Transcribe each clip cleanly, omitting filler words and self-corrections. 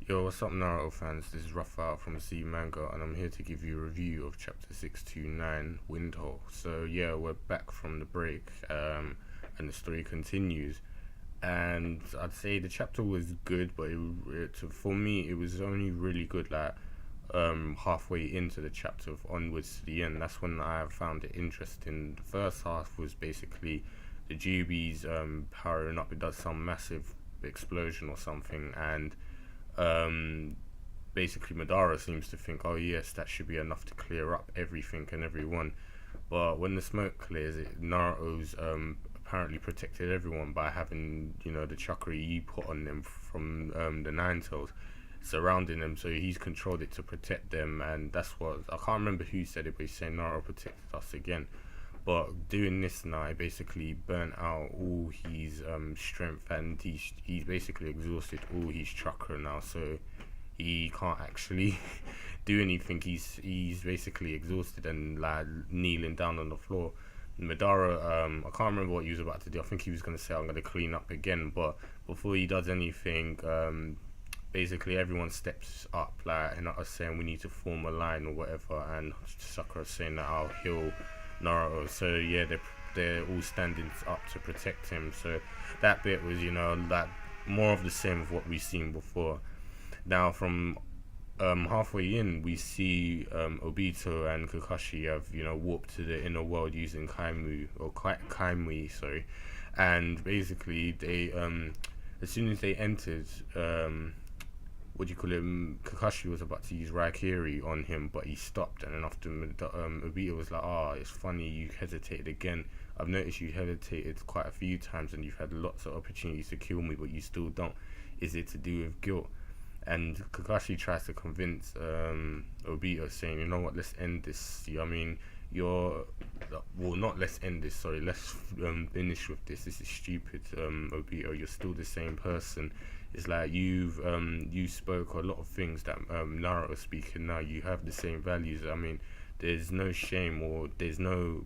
Yo, what's up, Naruto fans? This is Rafa from C Manga, and I'm here to give you a review of Chapter 629, Windhole. So, yeah, we're back from the break, and the story continues. And I'd say the chapter was good, but for me, it was only really good, like, halfway into the chapter, onwards to the end. That's when I found it interesting. The first half was basically the Jubies powering up. It does some massive explosion or something, and um, basically Madara seems to think, oh yes, that should be enough to clear up everything and everyone. But when the smoke clears, Naruto's apparently protected everyone by having the chakra he put on them from the Nine Tails surrounding them, so he's controlled it to protect them. And that's what, I can't remember who said it, but he's saying Naruto protected us again. But doing this now, he basically burnt out all his strength, and he's basically exhausted all his chakra now. So he can't actually do anything. He's basically exhausted and like kneeling down on the floor. Madara, I can't remember what he was about to do. I think he was gonna say, "I'm gonna clean up again," but before he does anything, basically everyone steps up, like, and us saying we need to form a line or whatever, and Sakura saying that I'll heal Naruto. So yeah, they're all standing up to protect him. So that bit was, that more of the same of what we've seen before. Now from halfway in, we see Obito and Kakashi have warped to the inner world using Kaimui, sorry, and basically they as soon as they entered, what do you call it? Kakashi was about to use Raikiri on him, but he stopped. And then after Obito was like, it's funny you hesitated again. I've noticed you hesitated quite a few times, and you've had lots of opportunities to kill me, but you still don't. Is it to do with guilt?" And Kakashi tries to convince Obito, saying, "You know what? Let's end this. I mean, not let's end this. Sorry, let's finish with this. This is stupid, Obito. You're still the same person. It's like you spoke a lot of things that Naruto's speaking now. You have the same values. I mean, there's no shame or there's no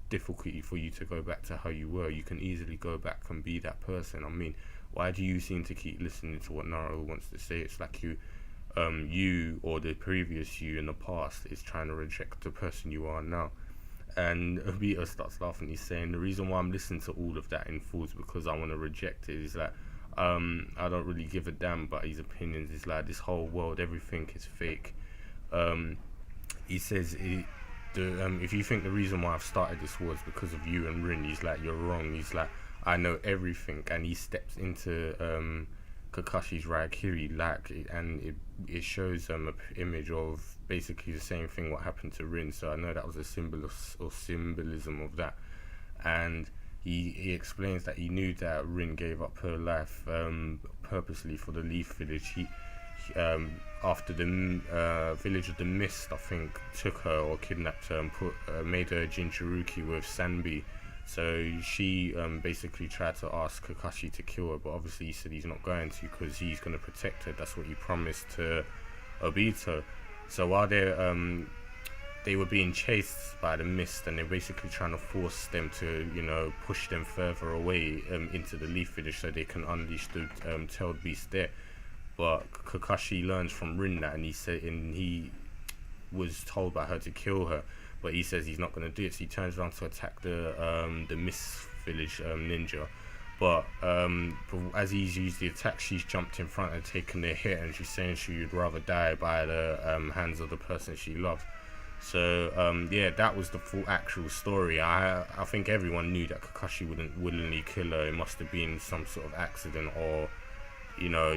difficulty for you to go back to how you were. You can easily go back and be that person. I mean, why do you seem to keep listening to what Naruto wants to say? It's like you or the previous you in the past is trying to reject the person you are now." And Obito starts laughing. He's saying, "The reason why I'm listening to all of that in full is because I want to reject it. Is like, I don't really give a damn about his opinions. It's like this whole world, everything is fake." He says, if you think the reason why I've started this war is because of you and Rin, he's like, "You're wrong." He's like, "I know everything." And he steps into Kakashi's Raikiri, and it shows an image of basically the same thing what happened to Rin. So I know that was a symbolism of that. And he explains that he knew that Rin gave up her life purposely for the Leaf Village. He after the village of the Mist, I think, took her or kidnapped her and made her Jinchuruki with Sanbi. So she basically tried to ask Kakashi to kill her, but obviously he said he's not going to because he's going to protect her. That's what he promised to Obito. So while they were being chased by the mist, and they're basically trying to force them to, push them further away into the Leaf Village so they can unleash the tailed beast there. But Kakashi learns from Rin that, and he was told by her to kill her, but he says he's not going to do it. So he turns around to attack the Mist Village ninja. But as he's used the attack, she's jumped in front and taken the hit, and she's saying she would rather die by the hands of the person she loves. So yeah, that was the full actual story. I think everyone knew that Kakashi wouldn't willingly kill her. It must have been some sort of accident, or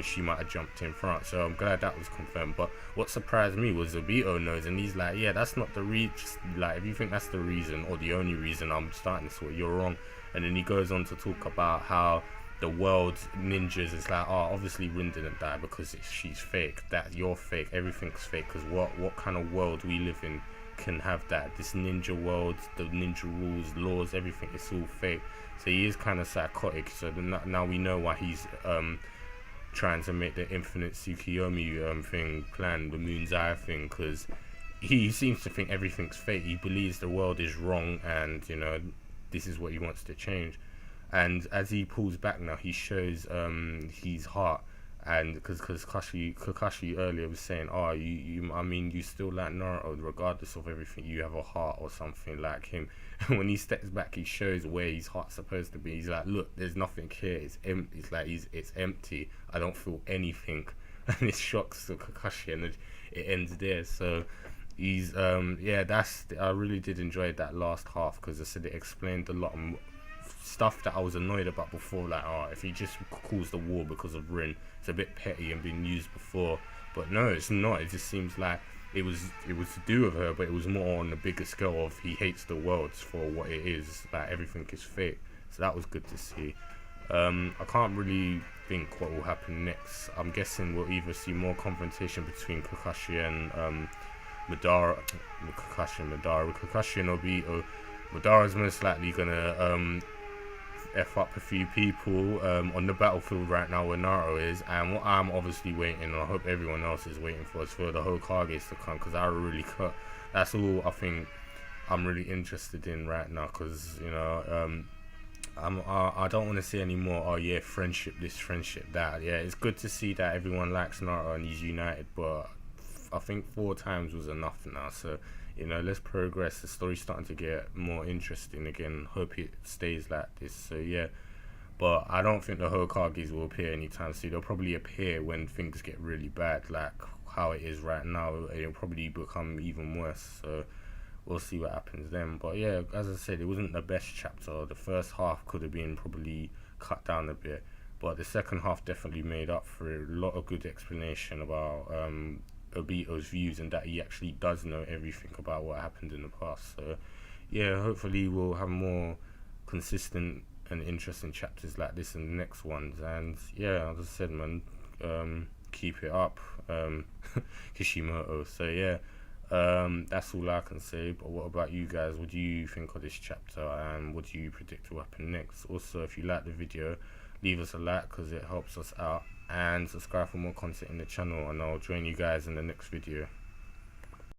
she might have jumped in front. So I'm glad that was confirmed. But what surprised me was Obito knows, and he's like, "Yeah, that's not the reason. Like, if you think that's the reason or the only reason I'm starting this war, you're wrong." And then he goes on to talk about how the world ninjas is like, obviously Rin didn't die because she's fake. That you're fake. Everything's fake. Because what kind of world we live in can have that? This ninja world, the ninja rules, laws, everything is all fake. So he is kind of psychotic. So now we know why he's trying to make the infinite Tsukiyomi plan, the moon's eye thing, because he seems to think everything's fake. He believes the world is wrong, and this is what he wants to change. And as he pulls back now, he shows his heart, And because Kakashi earlier was saying, oh, I mean, you still like Naruto regardless of everything. You have a heart or something like him. And when he steps back, he shows where his heart's supposed to be. He's like, look, there's nothing here. It's empty. It's like it's empty. I don't feel anything. And it shocks Kakashi, and it ends there. So he's yeah, I really did enjoy that last half, because I said it explained a lot of stuff that I was annoyed about before. Like, oh, if he just caused the war because of Rin, it's a bit petty and been used before. But no, it's not. It just seems like it was to do with her, but it was more on the bigger scale of he hates the world for what it is. Like, everything is fake. So that was good to see. I can't really think what will happen next. I'm guessing we'll either see more confrontation between Kakashi and Madara, Kakashi and Obito. Madara's most likely gonna F up a few people on the battlefield right now where Naruto is, and what I'm obviously waiting, and I hope everyone else is waiting for, is for the Hokages to come, because that's all I think I'm really interested in right now, because you know, I don't want to see any more, oh yeah, friendship this, friendship that. Yeah, it's good to see that everyone likes Naruto and he's united, but I think 4 times was enough now. So, you know, let's progress. The story's starting to get more interesting again. Hope it stays like this. So yeah, but I don't think the Hokages will appear anytime soon. They'll probably appear when things get really bad, like how it is right now. It'll probably become even worse. So we'll see what happens then. But yeah, as I said, it wasn't the best chapter. The first half could have been probably cut down a bit, but the second half definitely made up for it. A lot of good explanation about Obito's views, and that he actually does know everything about what happened in the past. So yeah, hopefully we'll have more consistent and interesting chapters like this in the next ones. And yeah, as I said, man, keep it up, Kishimoto. So yeah, that's all I can say. But what about you guys? What do you think of this chapter, and what do you predict will happen next? Also, if you like the video, leave us a like, because it helps us out, and subscribe for more content in the channel, and I'll join you guys in the next video.